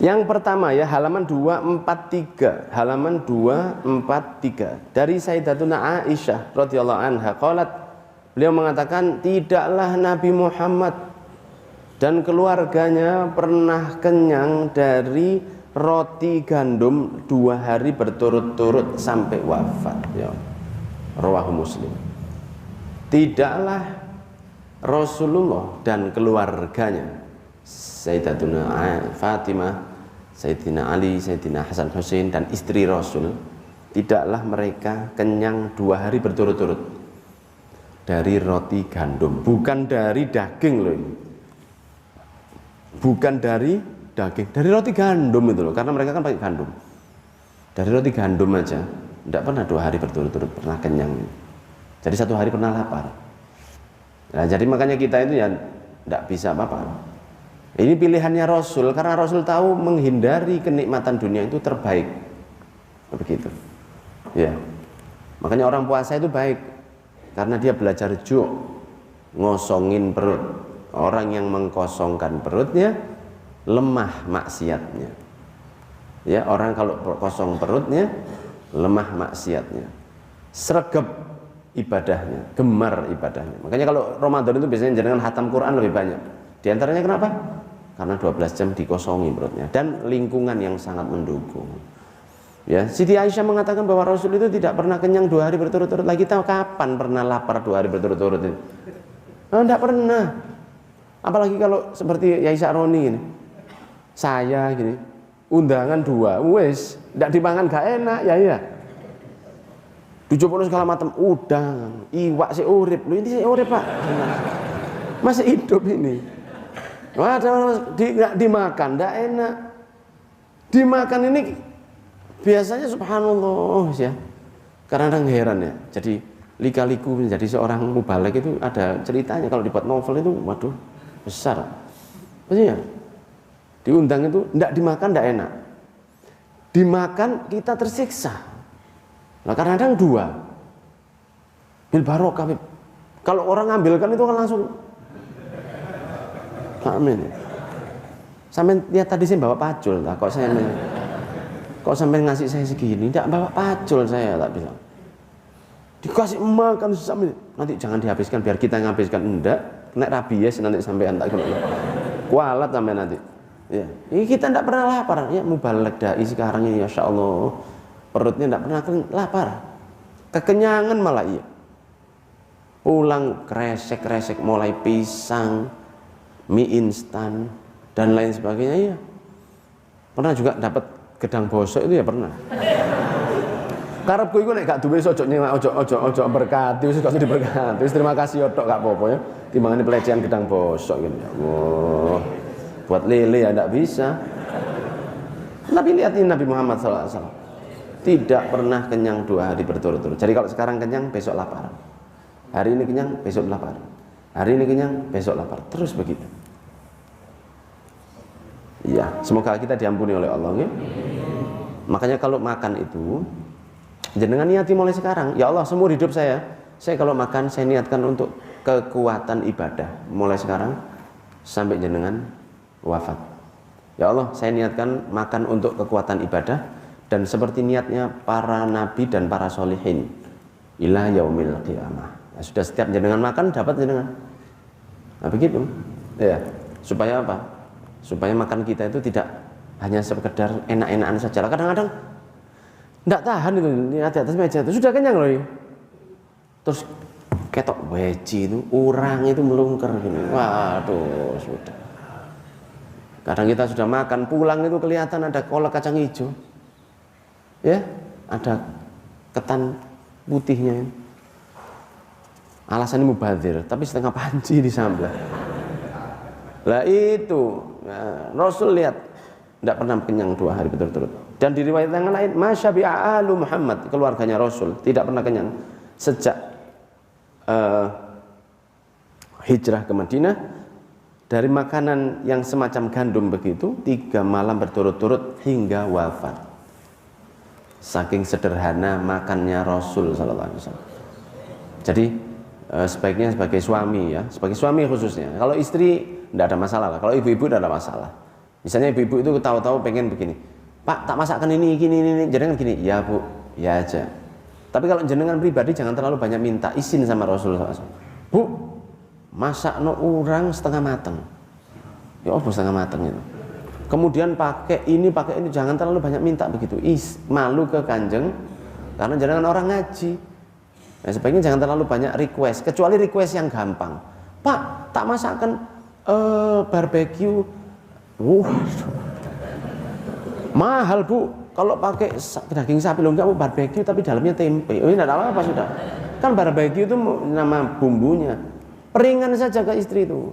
Yang pertama ya, halaman 243. Halaman 243. Dari Sayyidatuna Aisyah radhiyallahu anha qalat, beliau mengatakan, tidaklah Nabi Muhammad dan keluarganya pernah kenyang dari roti gandum 2 hari berturut-turut sampai wafat. Ya. Rawahu Muslim. Tidaklah Rasulullah dan keluarganya, Sayyidatuna Fatimah, Sayyidina Ali, Sayyidina Hasan Hussein dan istri Rasul, tidaklah mereka kenyang 2 hari berturut-turut dari roti gandum, bukan dari daging loh ini, bukan dari daging, dari roti gandum itu loh, karena mereka kan pakai gandum. Dari roti gandum aja tidak pernah 2 hari berturut-turut pernah kenyang. Jadi 1 hari pernah lapar. Nah, jadi makanya kita itu ya tidak bisa apa-apa. Ini pilihannya Rasul, karena Rasul tahu menghindari kenikmatan dunia itu terbaik. Begitu. Ya. Makanya orang puasa itu baik, karena dia belajar ju', ngosongin perut. Orang yang mengkosongkan perutnya lemah maksiatnya. Ya, orang kalau kosong perutnya lemah maksiatnya. Sregep ibadahnya, gemar ibadahnya. Makanya kalau Ramadan itu biasanya jenengan khatam Quran lebih banyak. Di antaranya kenapa? Karena 12 jam dikosongi perutnya dan lingkungan yang sangat mendukung. Ya, Siti Aisyah mengatakan bahwa Rasul itu tidak pernah kenyang 2 hari berturut-turut. Lagi tahu kapan pernah lapar 2 hari berturut-turut itu? Oh, tidak pernah. Apalagi kalau seperti Yai Sa'roni ini. Saya gini, undangan 2, wes, tidak dimakan gak enak ya. 70 segala macam udang, iwak si urip. Lu ini si urip, Pak. Masih hidup ini. Wah, nggak dimakan, nggak enak. Dimakan ini biasanya subhanallah ya. Kadang-kadang heran ya. Jadi lika-liku menjadi seorang mubalek itu ada ceritanya. Kalau dibuat novel itu, waduh, besar. Maksudnya diundang itu nggak dimakan, nggak enak. Dimakan kita tersiksa. Nah, kadang-kadang 2. Bil barokah. Kalau orang ngambilkan itu kan langsung. Amin. Sampai lihat tadi saya bawa pacul, kok sampai ngasih saya segini, tidak bawa pacul saya, tak bilang. Dikasih makan sampai nanti jangan dihabiskan biar kita nghabiskan, enggak, kena rabies nanti sampai tak kena. Kualat sampai nanti. Ya, ini kita tidak pernah lapar, ya mubalek dai sekarang ini, Masya Allah, perutnya tidak pernah lapar, kekenyangan malah iya. Pulang kresek-kresek mulai pisang, mie instan dan lain sebagainya ya. Pernah juga dapat gedang bosok itu ya pernah. Karepku iku nek gak duwe ojo nyewak, ojo berkati, wis gak usah diberkati. Wis terima kasih tok gak apa-apa ya. Timbangane pelecehan gedang bosok gitu. Wah. Buat lele ya ndak bisa. Tapi lihat ini Nabi Muhammad SAW tidak pernah kenyang 2 hari berturut-turut. Jadi kalau sekarang kenyang, besok lapar. Hari ini kenyang, besok lapar. Hari ini kenyang, besok lapar. Terus begitu. Iya, semoga kita diampuni oleh Allah ya. Makanya kalau makan itu jenengan niati mulai sekarang. Ya Allah, seumur hidup saya kalau makan saya niatkan untuk kekuatan ibadah mulai sekarang sampai jenengan wafat. Ya Allah, saya niatkan makan untuk kekuatan ibadah dan seperti niatnya para nabi dan para solihin ila yaumil qiyamah. Nah, sudah setiap jenengan makan dapat jenengan. Nah begitu. Ya, supaya apa? Supaya makan kita itu tidak hanya sekedar enak-enakan saja. Kadang-kadang enggak tahan itu di atas meja itu sudah kenyang loh. Terus ketok weci itu, urang itu melungker gini. Waduh, sudah. Kadang kita sudah makan, pulang itu kelihatan ada kolak kacang hijau. Ya, ada ketan putihnya. Alasannya mubazir, tapi setengah panci disambel. Lah itu, nah, Rasul lihat tidak pernah kenyang 2 hari berturut-turut. Dan di riwayat yang lain, masyabi'a alu Muhammad, keluarganya Rasul tidak pernah kenyang sejak hijrah ke Madinah dari makanan yang semacam gandum begitu 3 malam berturut-turut hingga wafat. Saking sederhana makannya Rasul sallallahu alaihi wasallam. Jadi sebaiknya sebagai suami ya, sebagai suami khususnya. Kalau istri tidak ada masalah lah. Kalau ibu-ibu tidak ada masalah. Misalnya ibu-ibu itu tahu-tahu pengen begini, Pak, tak masakkan ini, jenengan gini, ya Bu, ya aja. Tapi kalau jenengan pribadi jangan terlalu banyak minta izin sama Rasulullah SAW. Bu, masak no urang setengah mateng. Ya apa setengah mateng itu? Kemudian pakai ini, jangan terlalu banyak minta begitu. Malu ke Kanjeng, karena jenengan orang ngaji. Nah, sebaiknya jangan terlalu banyak request, kecuali request yang gampang. Pak, tak masakkan barbeque. Mahal Bu, kalau pakai daging sapi loh, enggak Bu, barbeque tapi dalamnya tempe. Oh, ini enggak apa-apa sudah. Kan barbeque itu nama bumbunya. Peringan saja ke istri itu.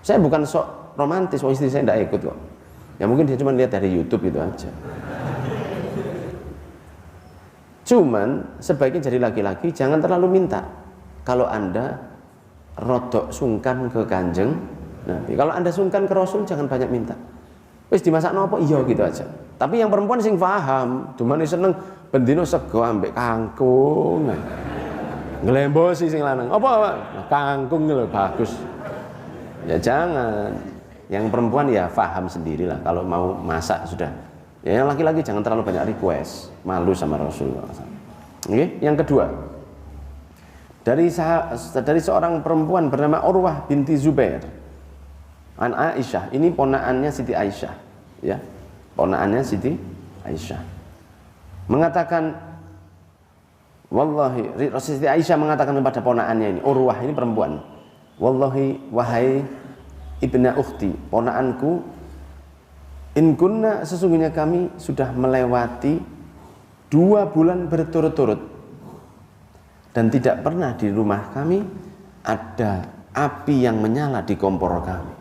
Saya bukan sok romantis, istri saya enggak ikut kok. Ya mungkin dia cuma lihat dari YouTube itu aja. Cuman sebaiknya jadi laki-laki jangan terlalu minta. Kalau Anda rodok sungkan ke Kanjeng Nabi, kalau Anda sungkan ke Rasul jangan banyak minta. Wis dimasak nopo iya gitu aja. Tapi yang perempuan sing paham, dumane seneng bendino sego ambek kangkung. Ngelembosi sing lanang. Apa kangkung lho bagus. Ya jangan. Yang perempuan ya paham sendirilah kalau mau masak sudah. Ya yang laki-laki jangan terlalu banyak request, malu sama Rasulullah. Oke, yang kedua. Dari seorang perempuan bernama Urwah binti Zubair an Aisyah, ini ponaannya Siti Aisyah, ya, ponaannya Siti Aisyah, mengatakan, wallahi, Siti Aisyah mengatakan kepada ponaannya ini, Urwah ini perempuan, wallahi, wahai ibna ukhti, ponaanku, in kunna, sesungguhnya kami sudah melewati 2 bulan berturut-turut dan tidak pernah di rumah kami ada api yang menyala di kompor kami.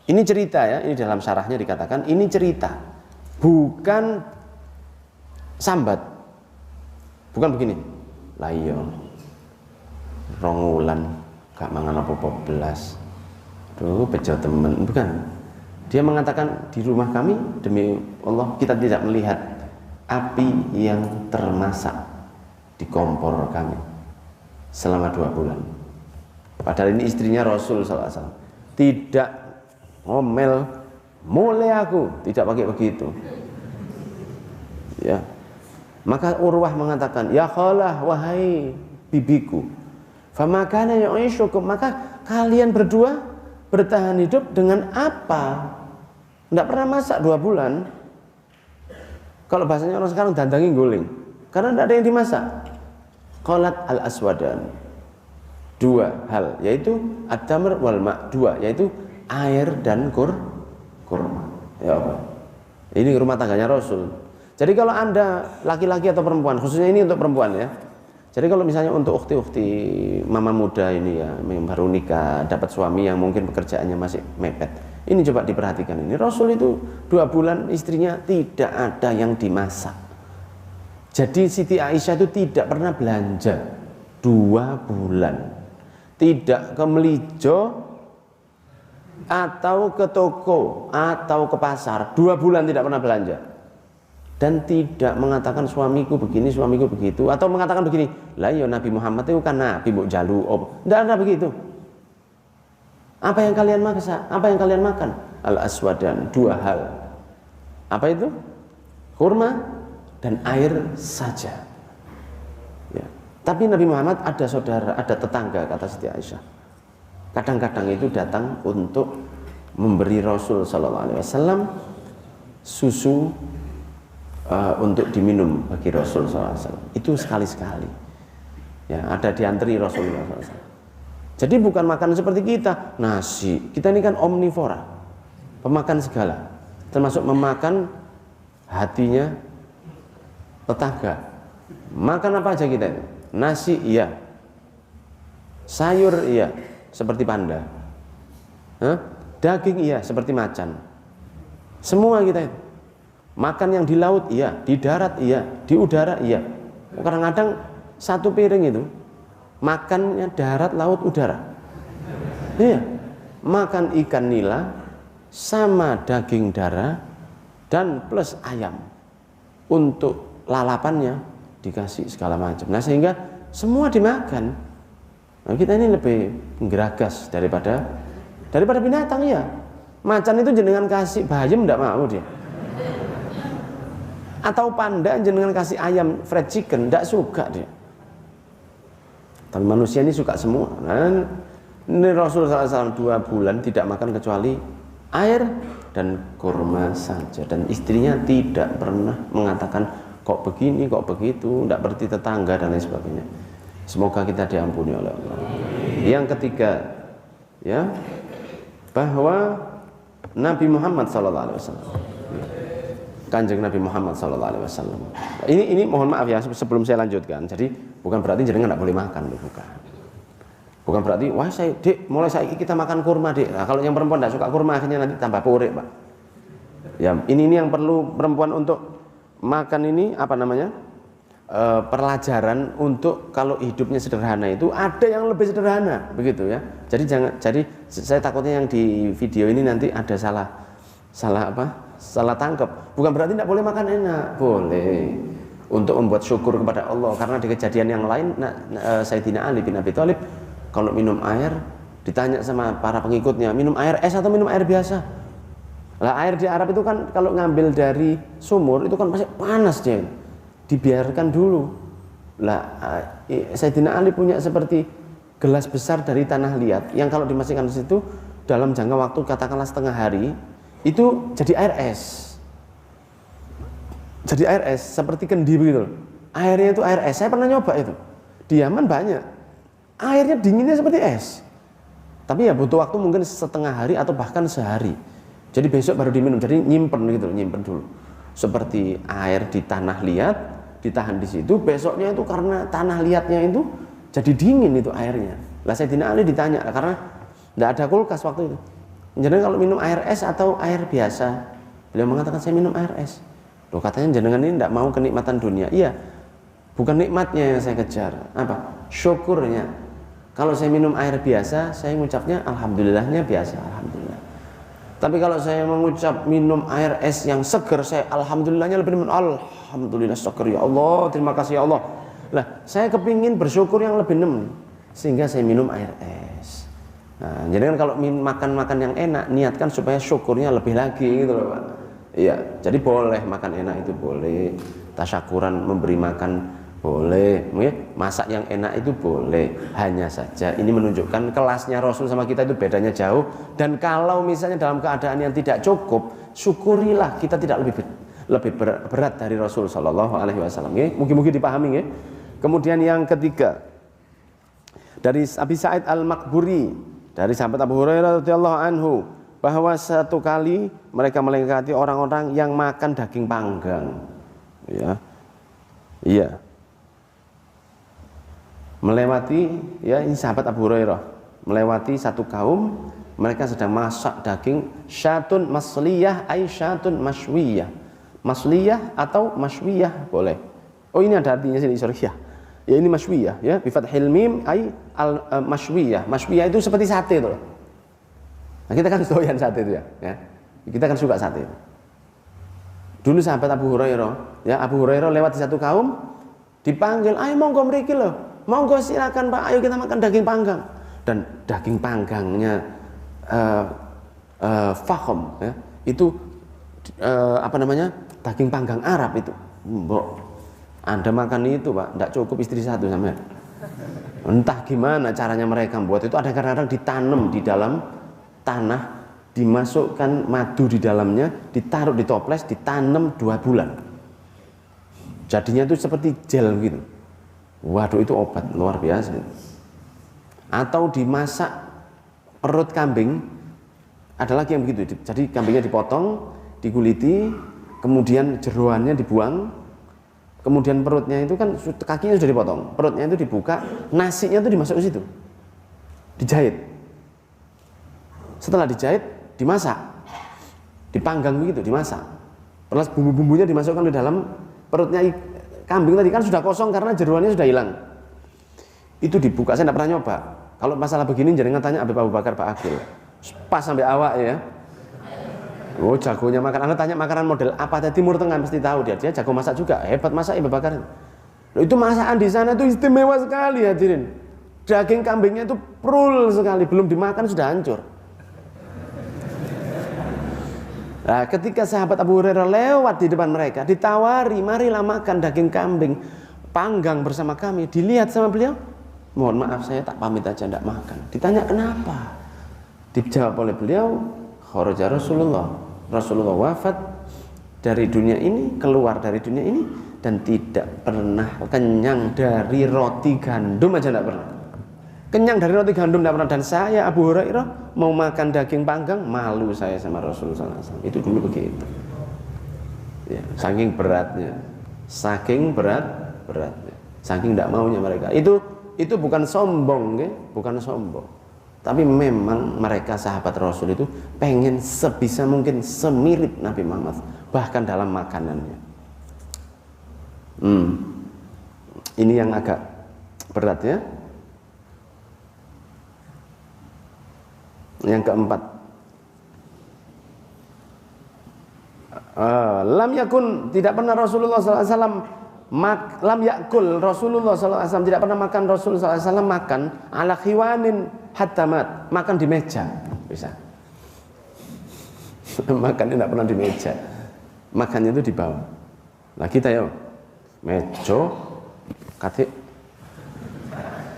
Ini cerita ya, ini dalam syarahnya dikatakan ini cerita, bukan sambat, bukan begini. Lah iya, rongulan gak mangan apa-apa belas, duh bejo temen, bukan. Dia mengatakan di rumah kami demi Allah kita tidak melihat api yang termasak di kompor kami selama 2 bulan. Padahal ini istrinya Rasul SAW. Tidak ngomel, mulai aku, tidak pakai begitu. Ya. Maka Urwah mengatakan, ya khalah, wahai bibiku, famakana yu'ishukum, maka kalian berdua bertahan hidup dengan apa? Tidak pernah masak 2 bulan. Kalau bahasanya orang sekarang dandangi guling, karena tidak ada yang dimasak. Qalat al-aswadan, 2 hal, yaitu ad-damr wal ma', 2, yaitu air dan kurma. Ya apa? Ini rumah tangganya Rasul. Jadi kalau Anda laki-laki atau perempuan, khususnya ini untuk perempuan ya. Jadi kalau misalnya untuk ukhti-ukhti mama muda ini ya, yang baru nikah, dapat suami yang mungkin pekerjaannya masih mepet. Ini coba diperhatikan ini. Rasul itu 2 bulan istrinya tidak ada yang dimasak. Jadi Siti Aisyah itu tidak pernah belanja 2 bulan. Tidak ke Melijo atau ke toko atau ke pasar, 2 bulan tidak pernah belanja, dan tidak mengatakan suamiku begini, suamiku begitu, atau mengatakan begini, lah ya Nabi Muhammad itu kan Nabi mbok jalu op, tidak ada begitu. Apa yang kalian makan? Apa yang kalian makan? Al-aswadan, 2 hal. Apa itu? Kurma dan air saja. Ya. Tapi Nabi Muhammad ada saudara, ada tetangga, kata Siti Aisyah. Kadang-kadang itu datang untuk memberi Rasul Sallallahu Alaihi Wasallam susu untuk diminum bagi Rasul Sallallahu Alaihi Wasallam. Itu sekali-sekali. Ya, ada diantri Rasulullah SAW. Jadi bukan makan seperti kita, nasi. Kita ini kan omnivora, pemakan segala, termasuk memakan hatinya tetangga. Makan apa aja kita itu? Nasi iya, sayur iya, seperti panda, daging iya, seperti macan. Semua kita itu makan yang di laut iya, di darat iya, di udara iya. Kadang-kadang 1 piring itu makannya darat, laut, udara. Iya, makan ikan nila sama daging darah dan plus ayam. Untuk lalapannya dikasih segala macam. Nah sehingga semua dimakan. Nah, kita ini lebih geragas daripada binatang ya. Macan itu jenengan kasih bayam enggak mau dia. Atau panda jenengan kasih ayam fried chicken enggak suka dia. Tapi manusia ini suka semua. Nah, ini Rasulullah SAW 2 bulan tidak makan kecuali air dan kurma saja. Dan istrinya tidak pernah mengatakan kok begini, kok begitu, tidak berarti tetangga dan lain sebagainya. Semoga kita diampuni oleh Allah. Yang ketiga, ya, bahwa Nabi Muhammad SAW, Kanjeng Nabi Muhammad SAW. Ini mohon maaf ya sebelum saya lanjutkan. Jadi bukan berarti jenengan tidak boleh makan, bukan. Bukan berarti wah saya Dek, mulai saiki kita makan kurma Dek. Nah, kalau yang perempuan tidak suka kurma akhirnya nanti tambah purik, Pak. Ya, ini yang perlu perempuan untuk makan ini apa namanya? Pelajaran untuk kalau hidupnya sederhana itu ada yang lebih sederhana, begitu ya. Jadi saya takutnya yang di video ini nanti ada salah tangkap. Bukan berarti tidak boleh makan enak, boleh. Untuk membuat syukur kepada Allah, karena di kejadian yang lain Sayyidina Ali bin Abi Thalib kalau minum air ditanya sama para pengikutnya, minum air es atau minum air biasa? Lah air di Arab itu kan kalau ngambil dari sumur itu kan pasti panas dia. Dibiarkan dulu. Lah Sayyidina Ali punya seperti gelas besar dari tanah liat yang kalau dimasukkan di situ dalam jangka waktu katakanlah setengah hari itu jadi air es. Jadi air es seperti kendi begitu. Airnya itu air es. Saya pernah nyoba itu. Di Yaman banyak. Airnya dinginnya seperti es. Tapi ya butuh waktu mungkin setengah hari atau bahkan sehari. Jadi besok baru diminum. Jadi nyimpen gitu, nyimpen dulu. Seperti air di tanah liat, ditahan di situ. Besoknya itu karena tanah liatnya itu jadi dingin itu airnya. Lah Sayyidina Ali ditanya karena tidak ada kulkas waktu itu. Jadi kalau minum air es atau air biasa? Beliau mengatakan saya minum air es. Loh katanya jenengan ini tidak mau kenikmatan dunia. Iya, bukan nikmatnya yang saya kejar. Apa? Syukurnya. Kalau saya minum air biasa, saya mengucapnya alhamdulillahnya biasa, alhamdulillah. Tapi kalau saya mengucap minum air es yang segar, saya alhamdulillahnya lebih alhamdulillah segar ya Allah, terima kasih ya Allah. Lah, saya kepingin bersyukur yang lebih sehingga saya minum air es. Nah, jadi kan kalau makan yang enak, niatkan supaya syukurnya lebih lagi gitu loh Pak. Iya, jadi boleh makan enak itu boleh, tasyakuran memberi makan boleh, masak yang enak itu boleh. Hanya saja ini menunjukkan kelasnya Rasul sama kita itu bedanya jauh. Dan kalau misalnya dalam keadaan yang tidak cukup, syukurilah kita tidak lebih berat dari Rasul Shallallahu Alaihi Wasallam. Mungkin dipahami ya. Kemudian yang ketiga dari Abi Sa'id Al-Maqburi dari sahabat Abu Hurairah radhiyallahu anhu bahwa satu kali mereka melewati orang-orang yang makan daging panggang. Ya, iya. Melewati ya ini sahabat Abu Hurairah melewati satu kaum mereka sedang masak daging syatun masliyah ay syatun mashwiyah. Masliyah atau mashwiyah boleh. Oh ini ada artinya sini sorry ya. Ya ini mashwiyah ya bi fathil mim ay al mashwiyah. Mashwiyah itu seperti sate itu. Nah, kita kan doyan sate itu ya. Kita kan suka sate. Dulu sahabat Abu Hurairah ya Abu Hurairah lewat di satu kaum dipanggil, "Ayo monggo mriki lho. Monggo silakan Pak, ayo kita makan daging panggang." Dan daging panggangnya fahom ya, itu apa namanya daging panggang Arab itu. Mbok, Anda makan itu Pak, tidak cukup istri satu sampai. Entah gimana caranya mereka buat itu. Ada kadang-kadang ditanam di dalam tanah, dimasukkan madu di dalamnya, ditaruh di toples, ditanam 2 bulan. Jadinya itu seperti gel gitu. Waduh itu obat luar biasa. Atau dimasak perut kambing, ada lagi yang begitu. Jadi kambingnya dipotong, dikuliti, kemudian jeroannya dibuang, kemudian perutnya itu kan kakinya sudah dipotong, perutnya itu dibuka, nasinya itu dimasuk ke situ, dijahit. Setelah dijahit, dimasak, dipanggang begitu, dimasak. Terus bumbu-bumbunya dimasukkan di dalam perutnya kambing tadi kan sudah kosong karena jeruannya sudah hilang. Itu dibuka, saya tidak pernah nyoba. Kalau masalah begini jangan tanya Habib Abu Bakar Pak Akil. Pas sampai awak ya. Oh jagonya makan. Anda tanya makanan model apa dari Timur Tengah mesti tahu dia jago masak juga. Hebat masak Abu Bakar. Itu masakan di sana itu istimewa sekali hadirin. Daging kambingnya itu prul sekali, belum dimakan sudah hancur. Nah, ketika sahabat Abu Hurairah lewat di depan mereka, ditawari, marilah makan daging kambing panggang bersama kami. Dilihat sama beliau, mohon maaf saya tak pamit aja, tidak makan. Ditanya kenapa? Dijawab oleh beliau, kharaja Rasulullah. Rasulullah wafat dari dunia ini, keluar dari dunia ini, dan tidak pernah kenyang dari roti gandum aja, tidak pernah. Kenyang dari roti gandum tidak pernah. Dan saya Abu Hurairah mau makan daging panggang, malu saya sama Rasulullah SAW. Itu dulu begitu. Ya, saking beratnya, saking beratnya, saking tidak maunya mereka. Itu bukan sombong, ya? Bukan sombong. Tapi memang mereka sahabat Rasul itu pengen sebisa mungkin semirip Nabi Muhammad, bahkan dalam makanannya. Ini yang agak berat ya. Yang keempat, lam yakun, tidak pernah Rasulullah SAW lam yakul Rasulullah SAW tidak pernah makan, Rasulullah SAW makan ala khiwanin hatta mat, makan di meja, bisa. Makannya tidak pernah di meja, makannya itu di bawah. Nah kita ya mejo katik,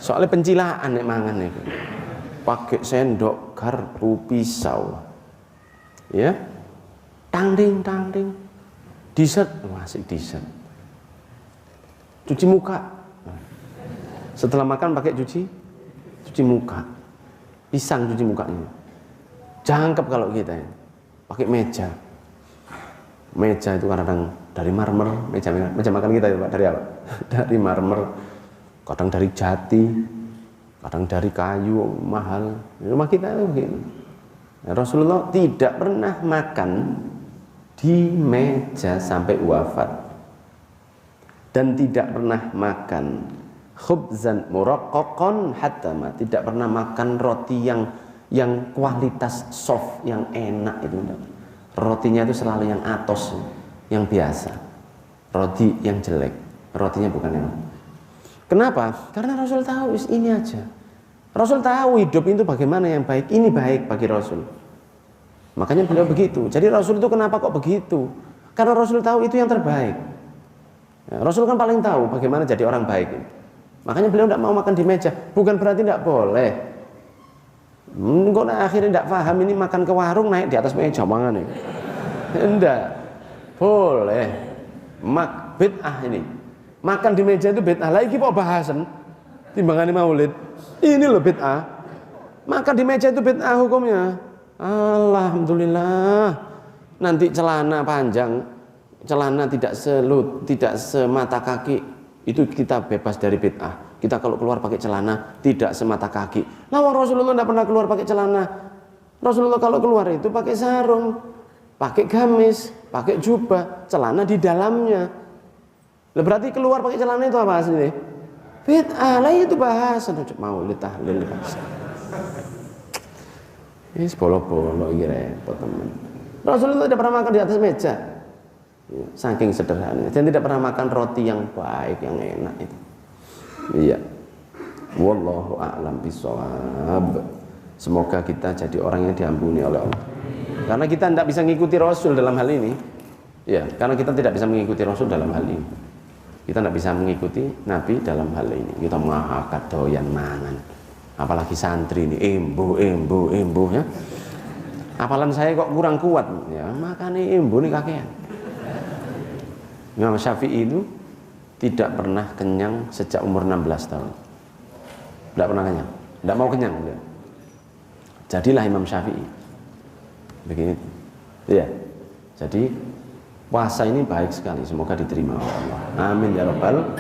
soalnya pencilaan nek mangan itu pakai sendok, garpu, pisau, ya, tangding, dessert, masih dessert, cuci muka, setelah makan pakai cuci muka, pisang cuci mukanya, jangkep kalau kita ya, pakai meja itu kadang dari marmer, meja makan kita itu Pak, dari apa? Dari marmer, kadang dari jati, kadang dari kayu mahal. Rumah kita itu begini. Nah, Rasulullah tidak pernah makan di meja sampai wafat, dan tidak pernah makan khubzan muraqqaqan hatta mat, tidak pernah makan roti yang kualitas soft, yang enak itu. Rotinya itu selalu yang atos, yang biasa. Roti yang jelek, rotinya bukan yang. Kenapa? Karena Rasul tahu ini aja. Rasul tahu hidup itu bagaimana yang baik. Ini baik bagi Rasul. Makanya beliau begitu. Jadi Rasul itu kenapa kok begitu? Karena Rasul tahu itu yang terbaik. Ya, Rasul kan paling tahu bagaimana jadi orang baik. Makanya beliau tidak mau makan di meja. Bukan berarti tidak boleh. Kok akhirnya tidak paham ini makan ke warung naik di atas meja mangan ya. Tidak. Boleh. Bid'ah ini. Makan di meja itu bid'ah. Lagi kok bahasan timbangan maulid. Ini loh bid'ah. Makan di meja itu bid'ah hukumnya. Alhamdulillah. Nanti celana panjang, celana tidak semata kaki, itu kita bebas dari bid'ah. Kita kalau keluar pakai celana tidak semata kaki. Nah, Rasulullah tidak pernah keluar pakai celana. Rasulullah kalau keluar itu pakai sarung, pakai gamis, pakai jubah, celana di dalamnya. Lah berarti keluar pakai celana itu apa aslinya? Bid'ah. Lah itu bahasa maulid tahlil bahasa. Ini bolo-bolo iki repot teman. Rasulullah tidak pernah makan di atas meja. Saking sederhananya. Dan tidak pernah makan roti yang baik, yang enak itu. Iya. Wallahu a'lam bishawab. Semoga kita jadi orang yang diampuni oleh Allah. Karena kita tidak bisa mengikuti Rasul dalam hal ini. Ya, karena kita tidak bisa mengikuti Rasul dalam hal ini. Kita tidak bisa mengikuti Nabi dalam hal ini. Kita makan doyan mangan. Apalagi santri ini, embo ya. Apalan saya kok kurang kuat ya, makanya embo nih kakean. Imam Syafi'i itu tidak pernah kenyang sejak umur 16 tahun. Tidak pernah kenyang, tidak mau kenyang dia. Jadilah Imam Syafi'i. Begini. Ya. Jadi puasa ini baik sekali, semoga diterima oleh Allah. Amin ya rabbal